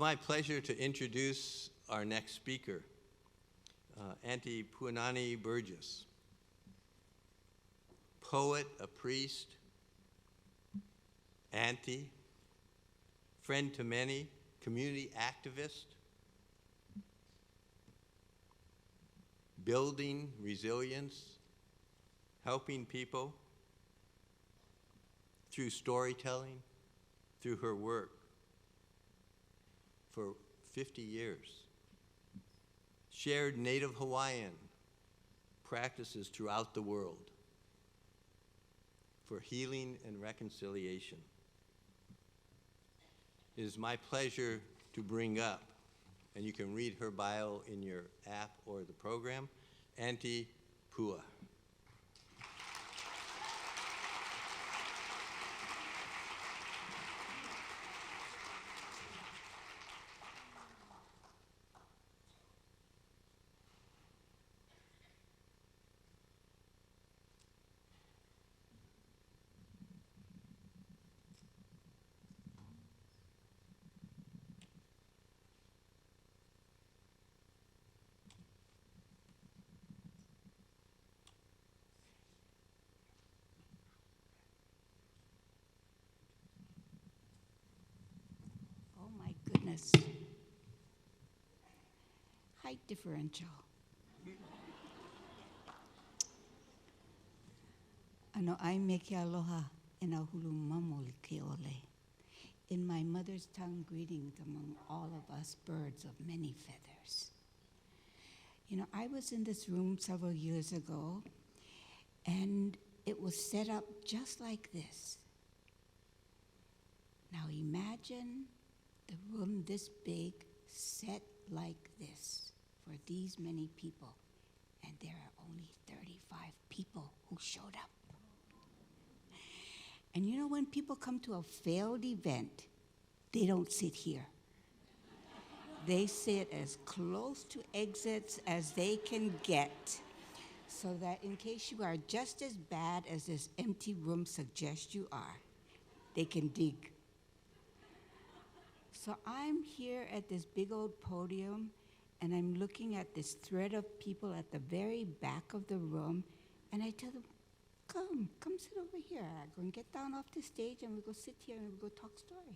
my pleasure to introduce our next speaker, Auntie Puanani Burgess. Poet, a priest, auntie, friend to many, community activist, building resilience, helping people through storytelling, through her work for 50 years. Shared Native Hawaiian practices throughout the world for healing and reconciliation. It is my pleasure to bring up, and you can read her bio in your app or the program, Auntie Pua. Goodness. Height differential. Ano ai me ke aloha e nā hulu mamoli ke ole. In my mother's tongue, greetings among all of us birds of many feathers. You know, I was in this room several years ago, and it was set up just like this. Now imagine the room this big, set like this, for these many people. And there are only 35 people who showed up. And you know, when people come to a failed event, they don't sit here. They sit as close to exits as they can get, so that in case you are just as bad as this empty room suggests you are, they can dig. So I'm here at this big old podium, and I'm looking at this thread of people at the very back of the room, and I tell them, come sit over here. I go and get down off the stage, and we go sit here, and we go talk story.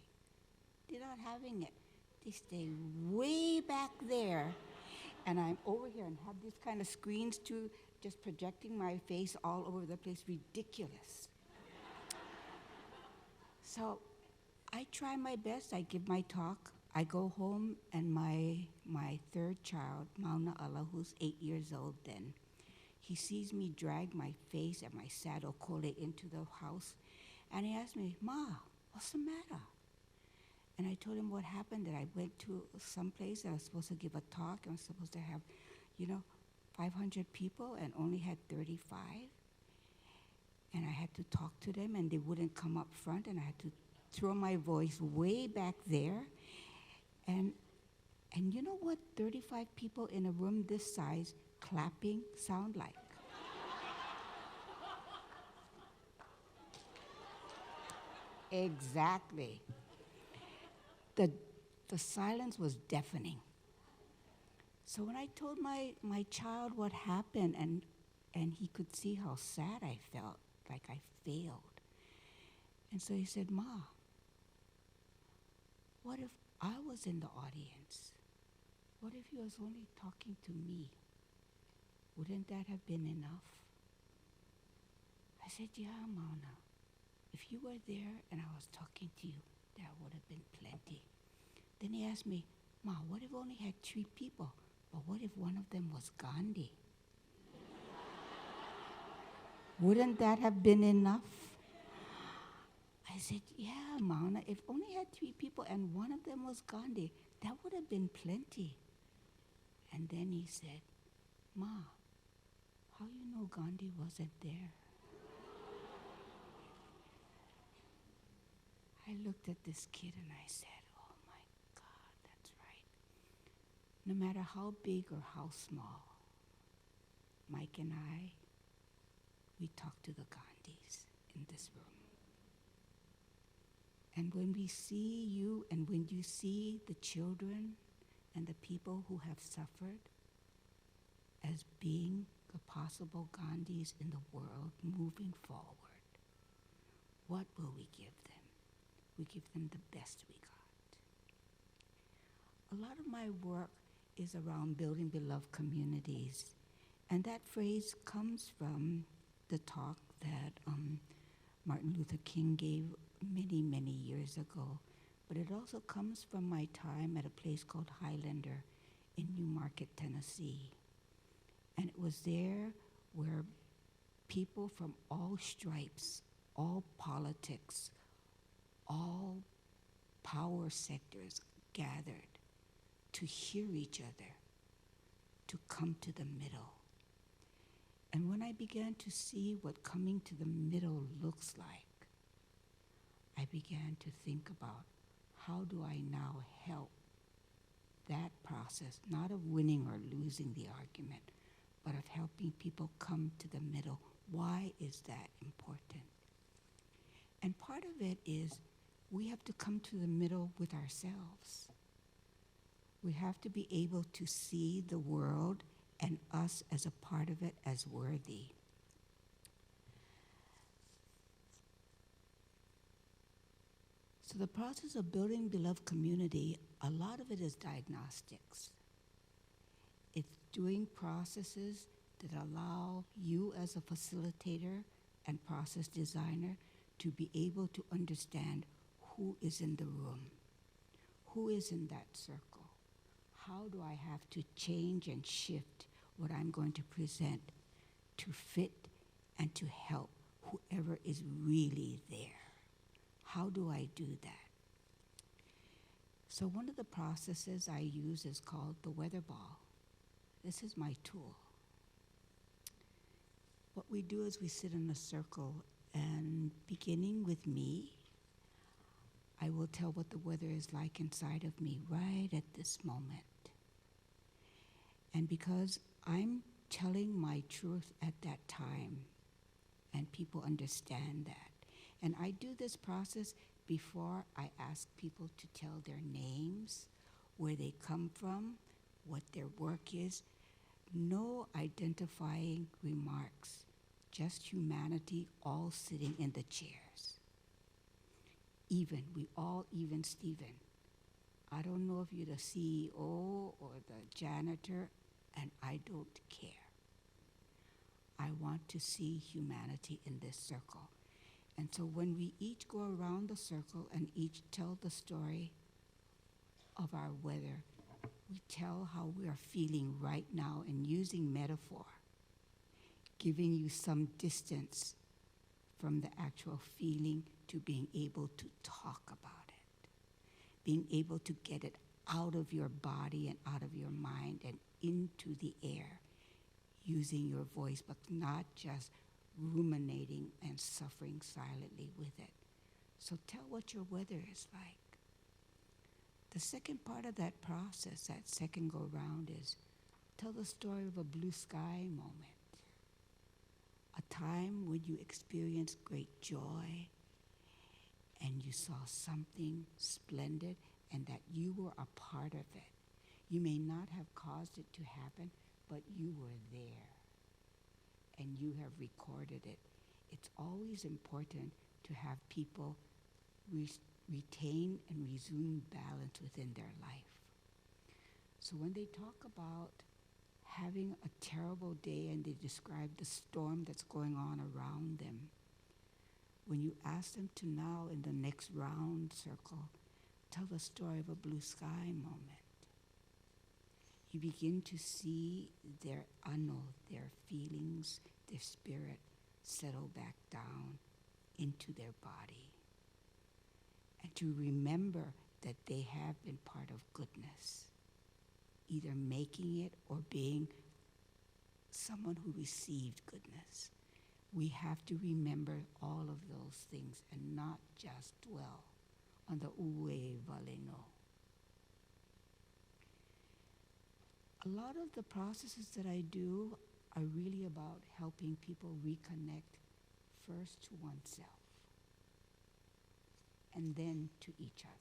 They're not having it. They stay way back there, and I'm over here and have these kind of screens too, just projecting my face all over the place. Ridiculous. So I try my best. I give my talk. I go home, and my third child, Mauna Ala, who's 8 years old then, he sees me drag my face and my saddle kole into the house, and he asks me, Ma, what's the matter? And I told him what happened, that I went to some place and I was supposed to give a talk. I was supposed to have, 500 people and only had 35. And I had to talk to them, and they wouldn't come up front, and I had to throw my voice way back there. And you know what 35 people in a room this size clapping sound like? Exactly. The silence was deafening. So when I told my child what happened, and he could see how sad I felt, like I failed. And so he said, Ma, what if I was in the audience? What if he was only talking to me? Wouldn't that have been enough? I said, yeah, Mauna. If you were there and I was talking to you, there would have been plenty. Then he asked me, Ma, what if we only had 3 people? But what if one of them was Gandhi? Wouldn't that have been enough? I said, yeah, Mauna, if only had 3 people and one of them was Gandhi, that would have been plenty. And then he said, Ma, how you know Gandhi wasn't there? I looked at this kid and I said, oh my God, that's right. No matter how big or how small, Mike and I, we talk to the Gandhis in this room. And when we see you and when you see the children and the people who have suffered as being the possible Gandhis in the world moving forward, what will we give them? We give them the best we got. A lot of my work is around building beloved communities. And that phrase comes from the talk that Martin Luther King gave many, many years ago. But it also comes from my time at a place called Highlander in Newmarket, Tennessee. And it was there where people from all stripes, all politics, all power sectors gathered to hear each other, to come to the middle. And when I began to see what coming to the middle looks like, I began to think about how do I now help that process, not of winning or losing the argument, but of helping people come to the middle. Why is that important? And part of it is we have to come to the middle with ourselves. We have to be able to see the world and us as a part of it as worthy. So the process of building beloved community, a lot of it is diagnostics. It's doing processes that allow you as a facilitator and process designer to be able to understand who is in the room, who is in that circle. How do I have to change and shift what I'm going to present to fit and to help whoever is really there? How do I do that? So one of the processes I use is called the weather ball. This is my tool. What we do is we sit in a circle, and beginning with me, I will tell what the weather is like inside of me right at this moment. And because I'm telling my truth at that time, and people understand that, and I do this process before I ask people to tell their names, where they come from, what their work is. No identifying remarks, just humanity all sitting in the chairs. Even, we all even Steven. I don't know if you're the CEO or the janitor, and I don't care. I want to see humanity in this circle. And so when we each go around the circle and each tell the story of our weather, we tell how we are feeling right now and using metaphor, giving you some distance from the actual feeling to being able to talk about it, being able to get it out of your body and out of your mind and into the air, using your voice, but not just ruminating and suffering silently with it. So tell what your weather is like. The second part of that process, that second go round, is tell the story of a blue sky moment. A time when you experienced great joy and you saw something splendid and that you were a part of it. You may not have caused it to happen, but you were there and you have recorded it. It's always important to have people retain and resume balance within their life. So when they talk about having a terrible day and they describe the storm that's going on around them, when you ask them to now in the next round circle, tell the story of a blue sky moment, you begin to see their ano, their feelings, their spirit settle back down into their body. And to remember that they have been part of goodness, either making it or being someone who received goodness. We have to remember all of those things and not just dwell on the uwe valeno. A lot of the processes that I do are really about helping people reconnect first to oneself and then to each other.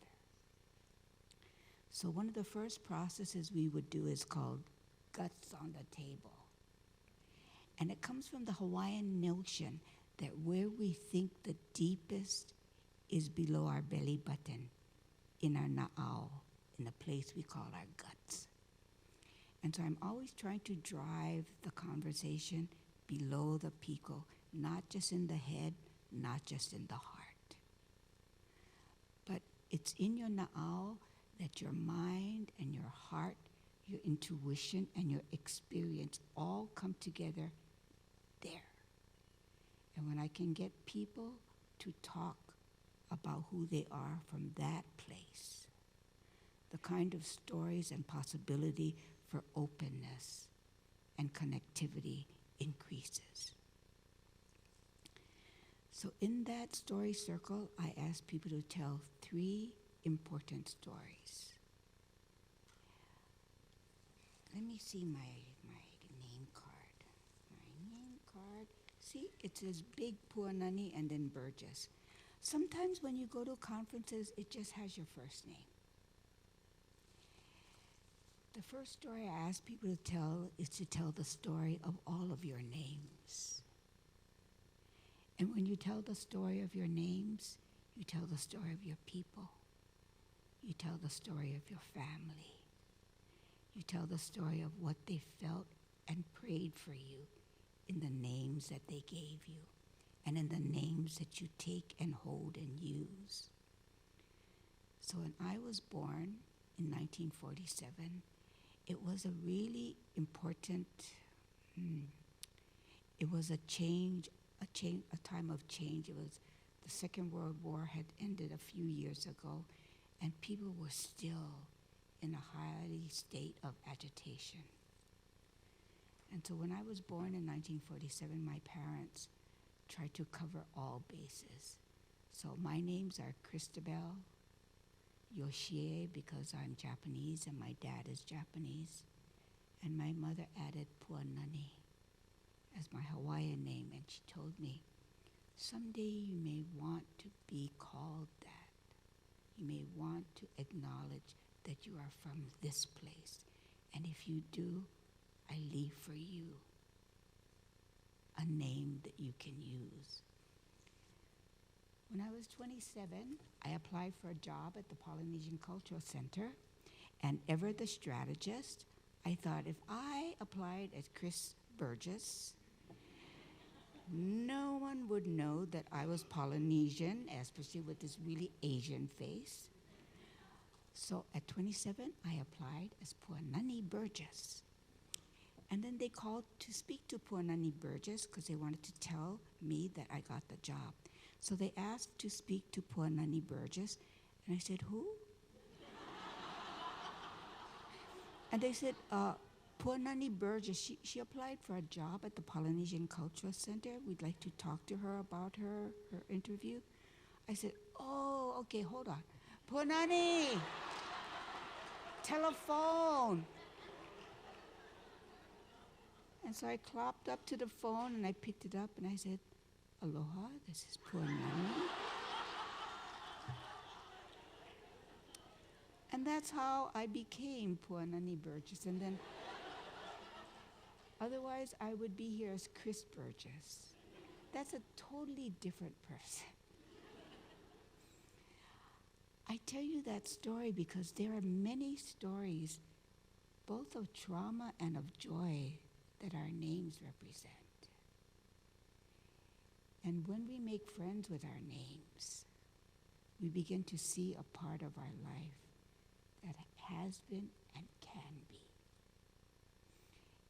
So one of the first processes we would do is called guts on the table. And it comes from the Hawaiian notion that where we think the deepest is below our belly button, in our na'au, in the place we call our guts. And so I'm always trying to drive the conversation below the pico, not just in the head, not just in the heart. But it's in your na'au that your mind and your heart, your intuition and your experience all come together there. And when I can get people to talk about who they are from that place, the kind of stories and possibility for openness and connectivity increases. So in that story circle, I ask people to tell 3 important stories. Let me see my name card. My name card. See, it says Big Puanani and then Burgess. Sometimes when you go to conferences, it just has your first name. The first story I ask people to tell is to tell the story of all of your names. And when you tell the story of your names, you tell the story of your people. You tell the story of your family. You tell the story of what they felt and prayed for you in the names that they gave you and in the names that you take and hold and use. So when I was born in 1947, it was a really important, it was a time of change. It was the Second World War had ended a few years ago, and people were still in a highly state of agitation. And so when I was born in 1947, my parents tried to cover all bases. So my names are Christabel, Yoshie, because I'm Japanese and my dad is Japanese, and my mother added Puanani as my Hawaiian name, and she told me, someday you may want to be called that. You may want to acknowledge that you are from this place, and if you do, I leave for you a name that you can use. When I was 27, I applied for a job at the Polynesian Cultural Center, and ever the strategist, I thought if I applied as Chris Burgess, no one would know that I was Polynesian, especially with this really Asian face. So at 27, I applied as Puanani Burgess. And then they called to speak to Puanani Burgess because they wanted to tell me that I got the job. So they asked to speak to Puanani Burgess, and I said, who? And they said, Puanani Burgess, she applied for a job at the Polynesian Cultural Center. We'd like to talk to her about her interview. I said, oh, okay, hold on. Puanani, telephone. And so I clopped up to the phone and I picked it up and I said, aloha, this is Puanani. And that's how I became Puanani Burgess. And then otherwise I would be here as Chris Burgess. That's a totally different person. I tell you that story because there are many stories, both of trauma and of joy, that our names represent. And when we make friends with our names, we begin to see a part of our life that has been and can be,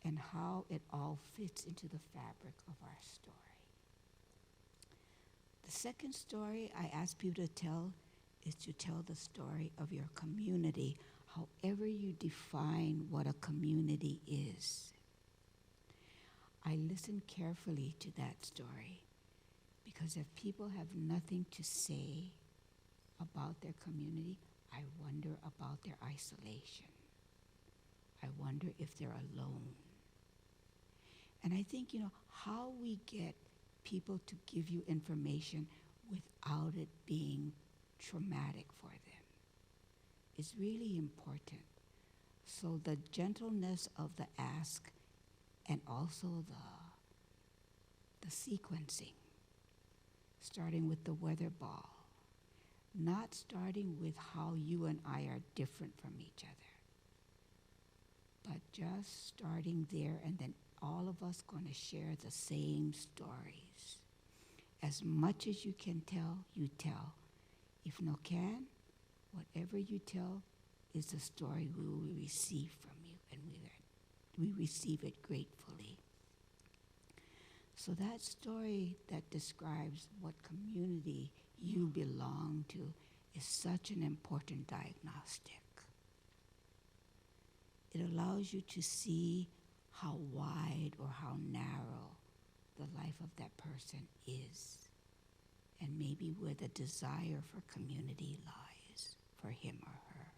and how it all fits into the fabric of our story. The second story I ask people to tell is to tell the story of your community, however you define what a community is. I listen carefully to that story because if people have nothing to say about their community, I wonder about their isolation. I wonder if they're alone. And I think, how we get people to give you information without it being traumatic for them. It's really important. So the gentleness of the ask and also the sequencing, starting with the weather ball, not starting with how you and I are different from each other, but just starting there, and then all of us going to share the same stories. As much as you can tell, you tell. If no can, whatever you tell is the story we will receive from you, and we receive it gratefully. So that story that describes what community you belong to is such an important diagnostic. It allows you to see how wide or how narrow the life of that person is, and maybe where the desire for community lies for him or her.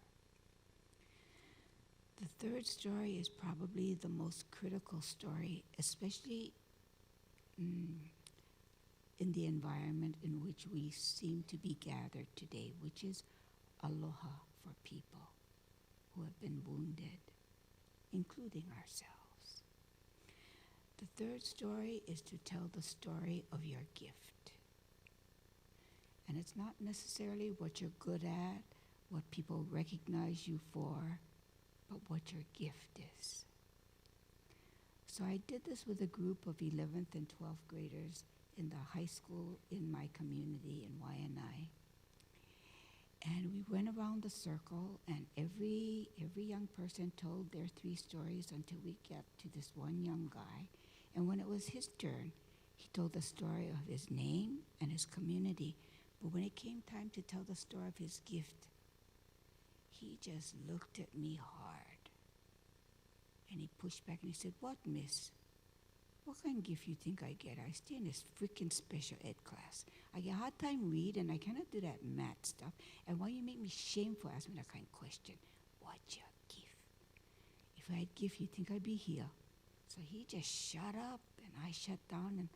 The third story is probably the most critical story, especially in the environment in which we seem to be gathered today, which is aloha for people who have been wounded, including ourselves. The third story is to tell the story of your gift. And it's not necessarily what you're good at, what people recognize you for, but what your gift is. So I did this with a group of 11th and 12th graders in the high school in my community in Waianae. And we went around the circle, and every young person told their 3 stories until we got to this one young guy. And when it was his turn, he told the story of his name and his community. But when it came time to tell the story of his gift, he just looked at me hard. And he pushed back and he said, "What, miss? What kind of gift you think I get? I stay in this freaking special ed class. I get a hard time read, and I cannot do that math stuff. And why you make me shameful asking me that kind of question? What's your gift? If I had gift, you think I'd be here?" So he just shut up, and I shut down, and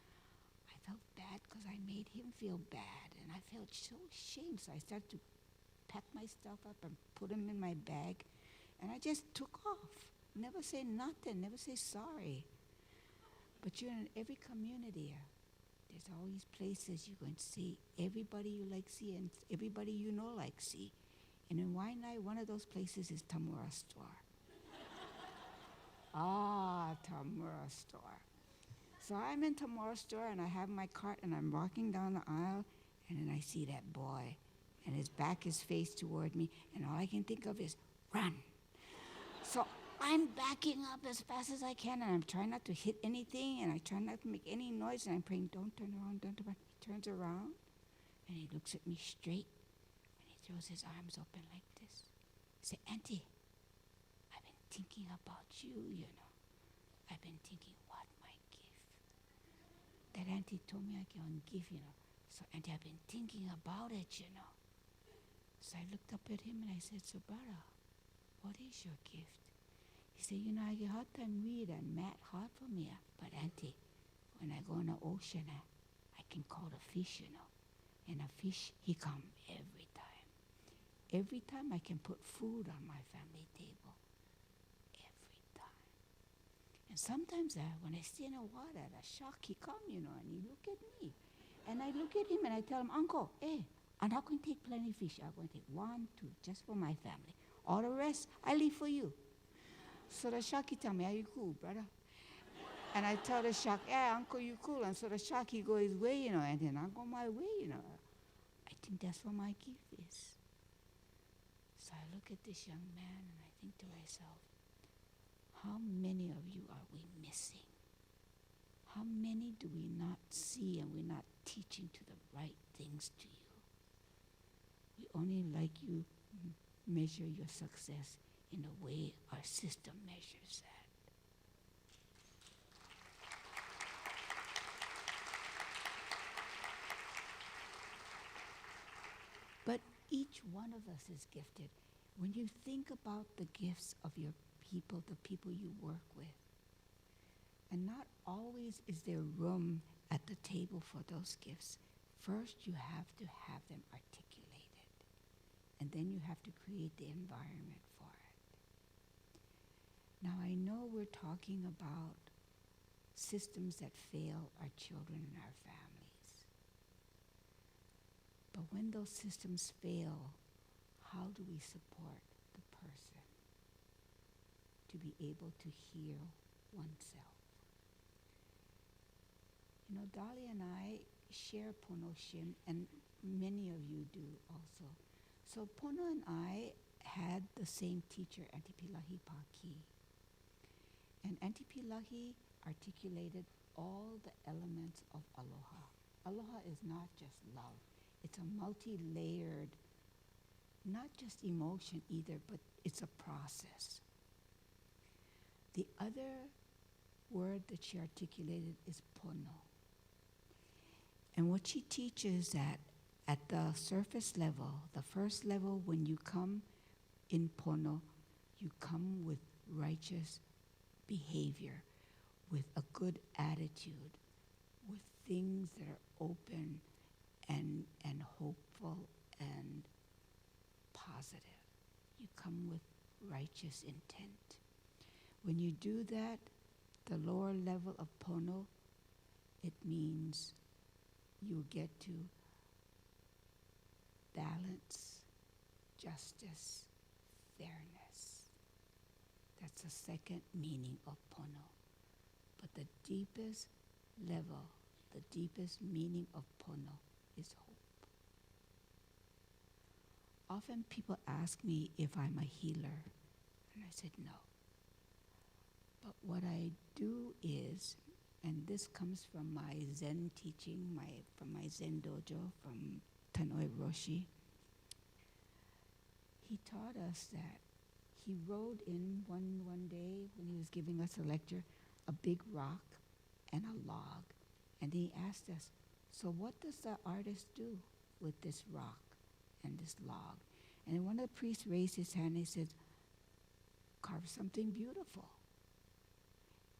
I felt bad because I made him feel bad, and I felt so ashamed. So I started to pack my stuff up and put them in my bag, and I just took off. Never say nothing, never say sorry. But you're in every community. There's always places you're going to see everybody you like see and everybody you know like see. And in Waianae, one of those places is Tamura Store. Tamura Store. So I'm in Tamura Store, and I have my cart, and I'm walking down the aisle, and then I see that boy, and his back is faced toward me, and all I can think of is run. So I'm backing up as fast as I can, and I'm trying not to hit anything, and I try not to make any noise, and I'm praying, don't turn around, don't turn around. He turns around, and he looks at me straight, and he throws his arms open like this. He said, "Auntie, I've been thinking about you, you know. I've been thinking, what my gift? That auntie told me I can give, you know. So, auntie, I've been thinking about it, you know." So I looked up at him, and I said, "So, brother, what is your gift?" He said, "You know, I get hard time read and math hard for me. But auntie, when I go in the ocean, I can call the fish, you know. And a fish, he come every time. Every time I can put food on my family table. Every time. And sometimes when I stay in the water, the shark, he come, you know, and he look at me. And I look at him and I tell him, "Uncle, hey, I'm not going to take plenty of fish. I'm going to take 1, 2, just for my family. All the rest, I leave for you." So the shark, he tell me, "Are you cool, brother?" And I tell the shark, "Yeah, uncle, you cool." And so the shark, he go his way, you know, and then I go my way, you know. I think that's what my gift is. So I look at this young man and I think to myself, how many of you are we missing? How many do we not see and we're not teaching to the right things to you? We only like you measure your success in the way our system measures that. But each one of us is gifted. When you think about the gifts of your people, the people you work with, and not always is there room at the table for those gifts. First, you have to have them articulated. And then you have to create the environment for it. Now, I know we're talking about systems that fail our children and our families. But when those systems fail, how do we support the person to be able to heal oneself? You know, Dali and I share Pono Shin, and many of you do also. So Pono and I had the same teacher, Auntie Pilahi Paki. And Auntie Pilahi articulated all the elements of aloha. Aloha is not just love. It's a multi-layered, not just emotion either, but it's a process. The other word that she articulated is pono. And what she teaches that at the surface level, the first level, when you come in pono, you come with righteous behavior, with a good attitude, with things that are open and hopeful and positive. You come with righteous intent. When you do that, the lower level of pono, it means you get to balance, justice, fairness. That's the second meaning of pono. But the deepest level, the deepest meaning of pono is hope. Often people ask me if I'm a healer, and I said no. But what I do is, and this comes from my Zen teaching, from my Zen dojo, from Tanoi Roshi. He taught us that he rode in one day when he was giving us a lecture, a big rock and a log. And he asked us, so what does the artist do with this rock and this log? And then one of the priests raised his hand and he said, carve something beautiful.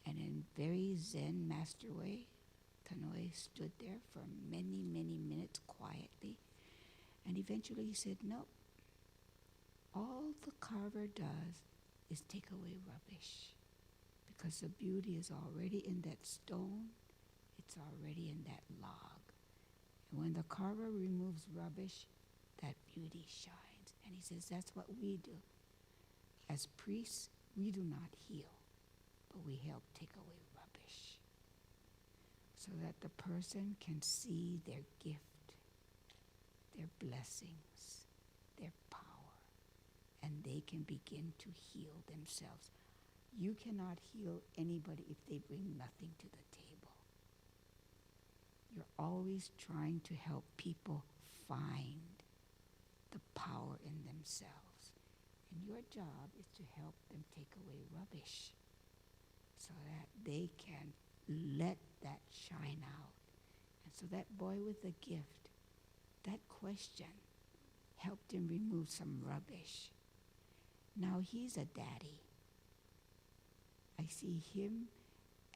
And in very Zen master way, Tanoi stood there for many, many minutes quietly. And eventually he said, no. All the carver does is take away rubbish. Because the beauty is already in that stone, it's already in that log. And when the carver removes rubbish, that beauty shines. And he says, that's what we do. As priests, we do not heal, but we help take away rubbish so that the person can see their gift, their blessings, their power, and they can begin to heal themselves. You cannot heal anybody if they bring nothing to the table. You're always trying to help people find the power in themselves. And your job is to help them take away rubbish so that they can let that shine out. And so that boy with the gift, that question helped him remove some rubbish. Now he's a daddy. I see him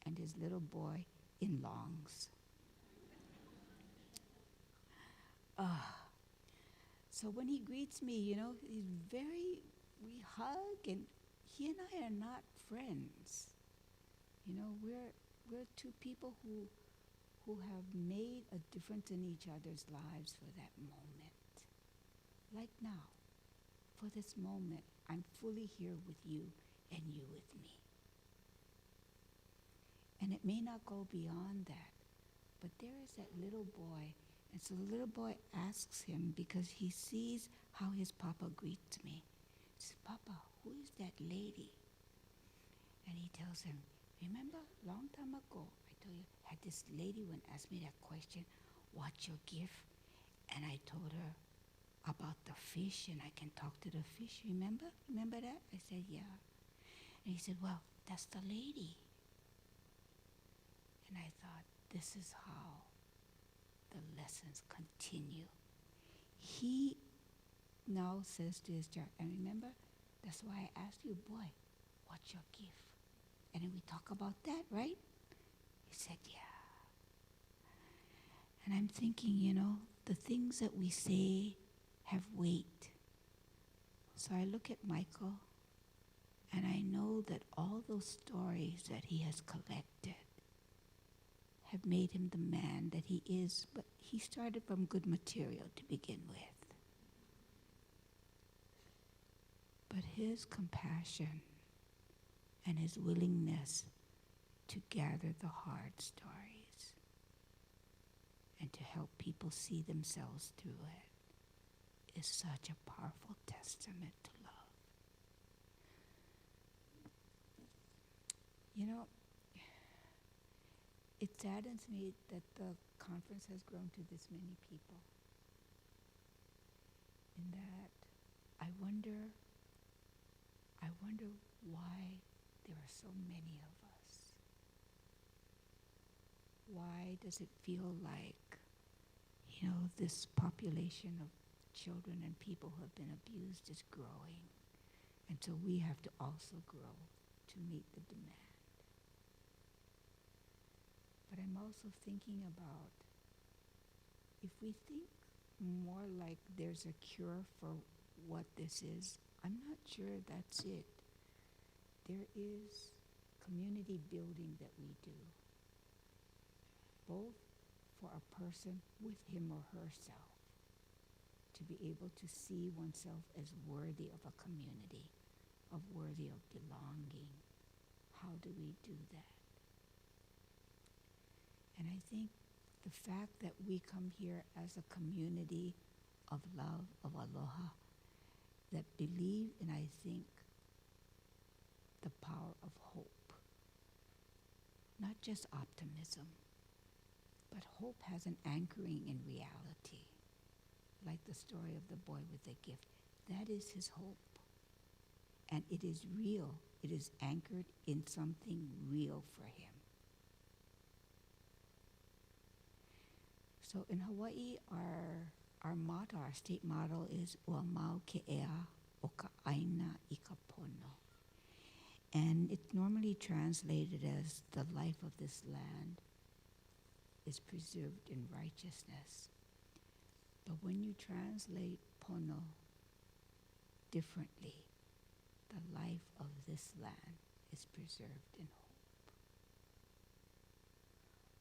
and his little boy in longs. So when he greets me, you know, we hug, and he and I are not friends. You know, we're two people who have made a difference in each other's lives for that moment. Like now, for this moment, I'm fully here with you and you with me. And it may not go beyond that, but there is that little boy. And so the little boy asks him, because he sees how his papa greets me. He says, Papa, who is that lady? And he tells him, remember, long time ago, I told you, had this lady when asked me that question, what's your gift? And I told her about the fish, and I can talk to the fish, remember? Remember that? I said, yeah. And he said, well, that's the lady. And I thought, this is how the lessons continue. He now says to his child, and remember, that's why I asked you, boy, what's your gift? And then we talk about that, right? He said, yeah. And I'm thinking, you know, the things that we say have weight. So I look at Michael, and I know that all those stories that he has collected have made him the man that he is, but he started from good material to begin with. But his compassion and his willingness to gather the hard stories and to help people see themselves through it is such a powerful testament to love. You know, it saddens me that the conference has grown to this many people. In that, I wonder why there are so many of us. Why does it feel like, this population of children and people who have been abused is growing? And so we have to also grow to meet the demand. But I'm also thinking about, if we think more like there's a cure for what this is, I'm not sure that's it. There is community building that we do, both for a person with him or herself, to be able to see oneself as worthy of a community, worthy of belonging. How do we do that? And I think the fact that we come here as a community of love, of aloha, that believe in, I think, the power of hope. Not just optimism, but hope has an anchoring in reality. Like the story of the boy with the gift. That is his hope. And it is real. It is anchored in something real for him. So in Hawaii, our motto, our state motto is Ua mau ke ea o ka aina I ka pono. And it's normally translated as the life of this land is preserved in righteousness. But when you translate pono differently, the life of this land is preserved in hope.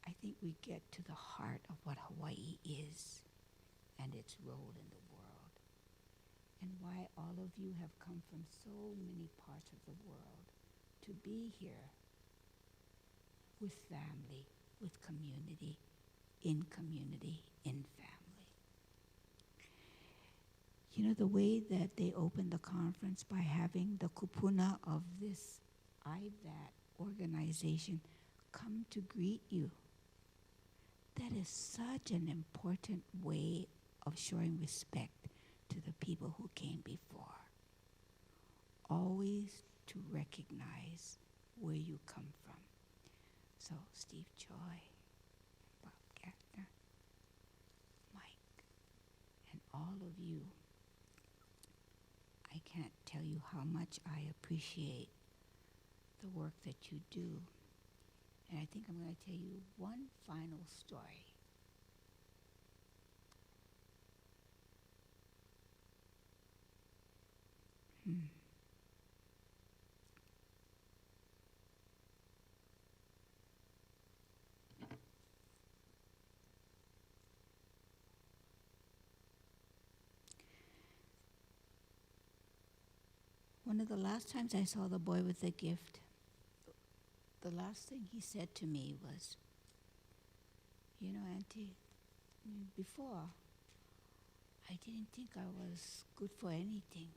I think we get to the heart of what Hawaii is and its role in the world, and why all of you have come from so many parts of the world to be here with family, with community, in family. You know, the way that they opened the conference by having the kupna of this IVAT organization come to greet you. That is such an important way of showing respect to the people who came before. Always to recognize where you come from. So Steve Choi, Bob Gaffner, Mike, and all of you, I can't tell you how much I appreciate the work that you do. And I think I'm going to tell you one final story. One of the last times I saw the boy with the gift, the last thing he said to me was, you know, Auntie, before, I didn't think I was good for anything.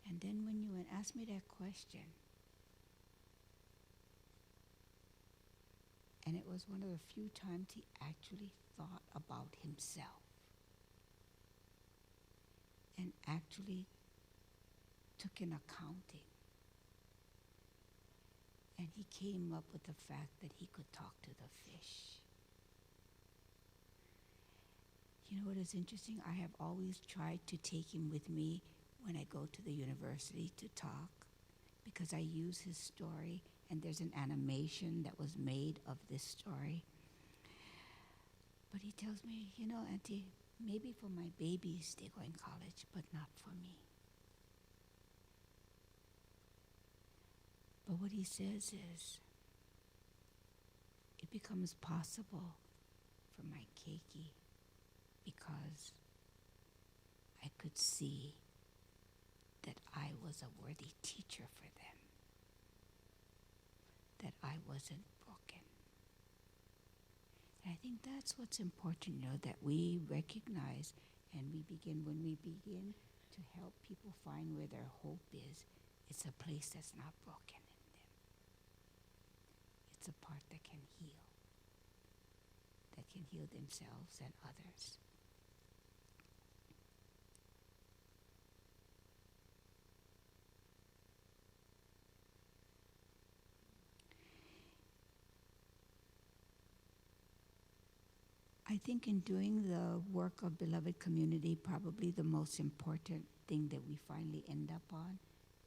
And then when you asked me that question, and it was one of the few times he actually thought about himself and actually took an accounting. And he came up with the fact that he could talk to the fish. You know what is interesting? I have always tried to take him with me when I go to the university to talk, because I use his story, and there's an animation that was made of this story. But he tells me, you know, Auntie, maybe for my babies, they go in college, but not for me. But what he says is, it becomes possible for my keiki because I could see that I was a worthy teacher for them, that I wasn't broken. And I think that's what's important, that we recognize and when we begin to help people find where their hope is, it's a place that's not broken in them. It's a part that can heal themselves and others. I think in doing the work of beloved community, probably the most important thing that we finally end up on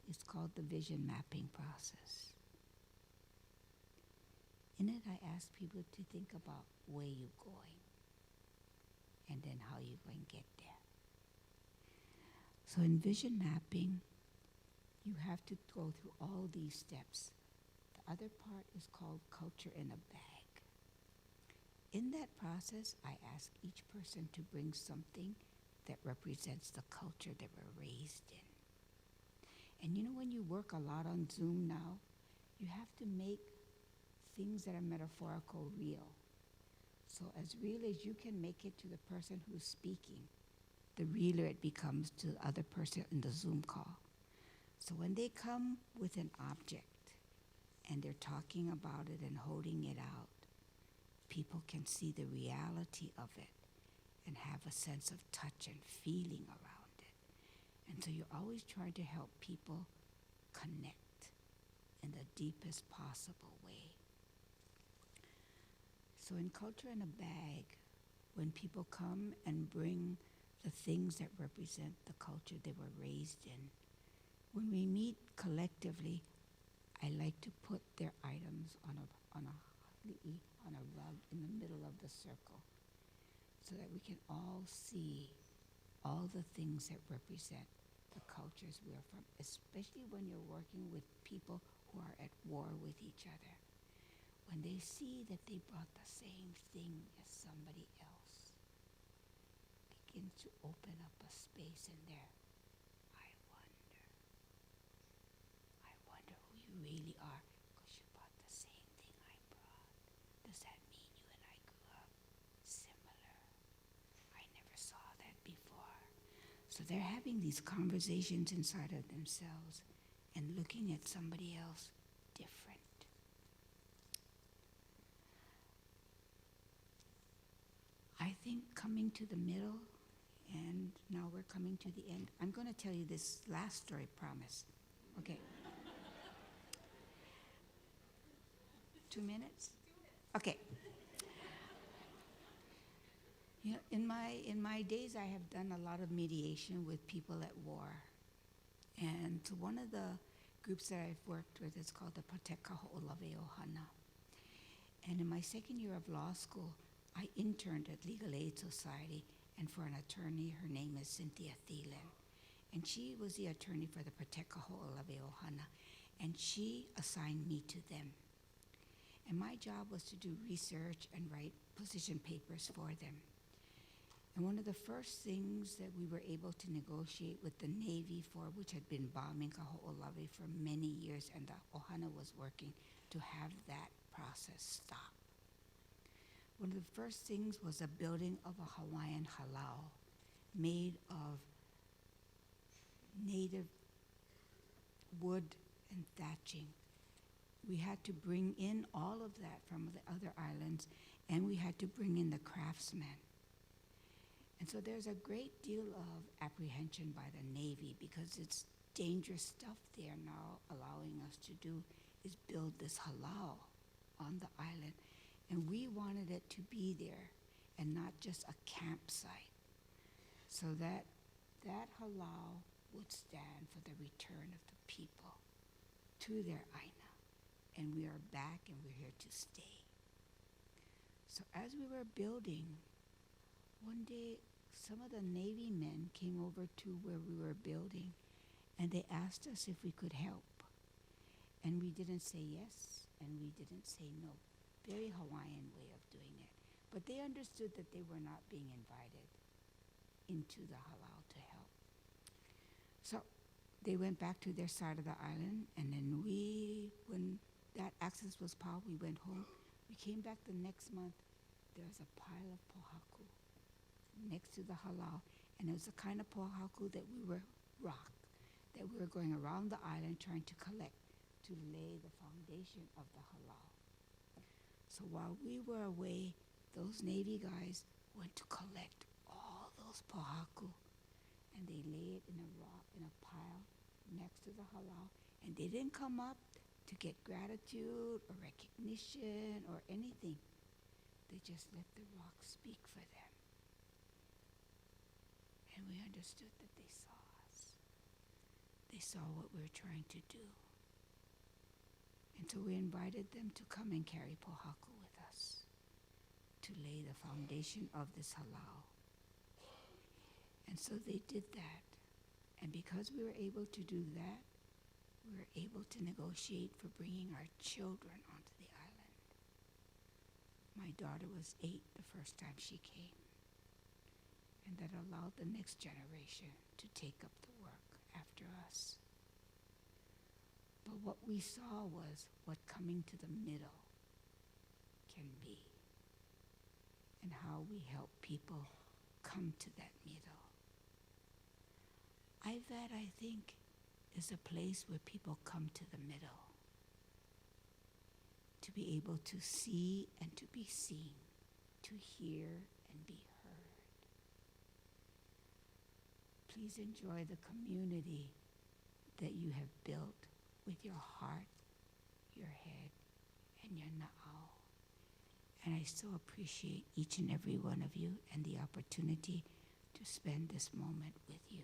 is called the vision mapping process. In it, I ask people to think about where you're going and then how you're going to get there. So in vision mapping, you have to go through all these steps. The other part is called culture in a bag. In that process, I ask each person to bring something that represents the culture they were raised in. And when you work a lot on Zoom now, you have to make things that are metaphorical real. So as real as you can make it to the person who's speaking, the realer it becomes to the other person in the Zoom call. So when they come with an object and they're talking about it and holding it out, people can see the reality of it and have a sense of touch and feeling around it. And so you're always trying to help people connect in the deepest possible way. So in Culture in a Bag, when people come and bring the things that represent the culture they were raised in, when we meet collectively, I like to put their items on a rug in the middle of the circle so that we can all see all the things that represent the cultures we are from, especially when you're working with people who are at war with each other. When they see that they brought the same thing as somebody else, begins to open up a space in there. I wonder who you really are, because you brought the same thing I brought. Does that mean you and I grew up similar? I never saw that before. So they're having these conversations inside of themselves and looking at somebody else different. I think coming to the middle, and now we're coming to the end. I'm going to tell you this last story, promise. Okay. 2 minutes? Okay. In my days, I have done a lot of mediation with people at war. And one of the groups that I've worked with is called the Pateka Ho'olawe Ohana. And in my second year of law school, I interned at Legal Aid Society, and for an attorney, her name is Cynthia Thielen. And she was the attorney for the Pateka Ho'olawe Ohana, and she assigned me to them. And my job was to do research and write position papers for them. And one of the first things that we were able to negotiate with the Navy for, which had been bombing Kaho'olawe for many years, and the Ohana was working to have that process stop. One of the first things was a building of a Hawaiian halau made of native wood and thatching. We had to bring in all of that from the other islands, and we had to bring in the craftsmen. And so there's a great deal of apprehension by the Navy because it's dangerous stuff they are now allowing us to do is build this halau on the island. And we wanted it to be there and not just a campsite, so that halau would stand for the return of the people to their aina. And we are back and we're here to stay. So as we were building, one day some of the Navy men came over to where we were building, and they asked us if we could help. And we didn't say yes, and we didn't say no. Very Hawaiian way of doing it. But they understood that they were not being invited into the halau to help. So they went back to their side of the island, and then when that access was piled, we went home. We came back the next month. There was a pile of pohaku next to the halau, and it was the kind of pohaku that we were going around the island trying to collect to lay the foundation of the halau. So while we were away, those Navy guys went to collect all those pohaku, and they lay it in a rock, in a pile next to the halau, and they didn't come up to get gratitude or recognition or anything. They just let the rock speak for them. And we understood that they saw us. They saw what we were trying to do. And so we invited them to come and carry pohaku with us to lay the foundation of this halau. And so they did that. And because we were able to do that, we were able to negotiate for bringing our children onto the island. My daughter was 8 the first time she came. And that allowed the next generation to take up the work after us. But what we saw was what coming to the middle can be, and how we help people come to that middle. IVAD, I think, is a place where people come to the middle, to be able to see and to be seen, to hear and be heard. Please enjoy the community that you have built with your heart, your head, and your na'au. And I so appreciate each and every one of you and the opportunity to spend this moment with you.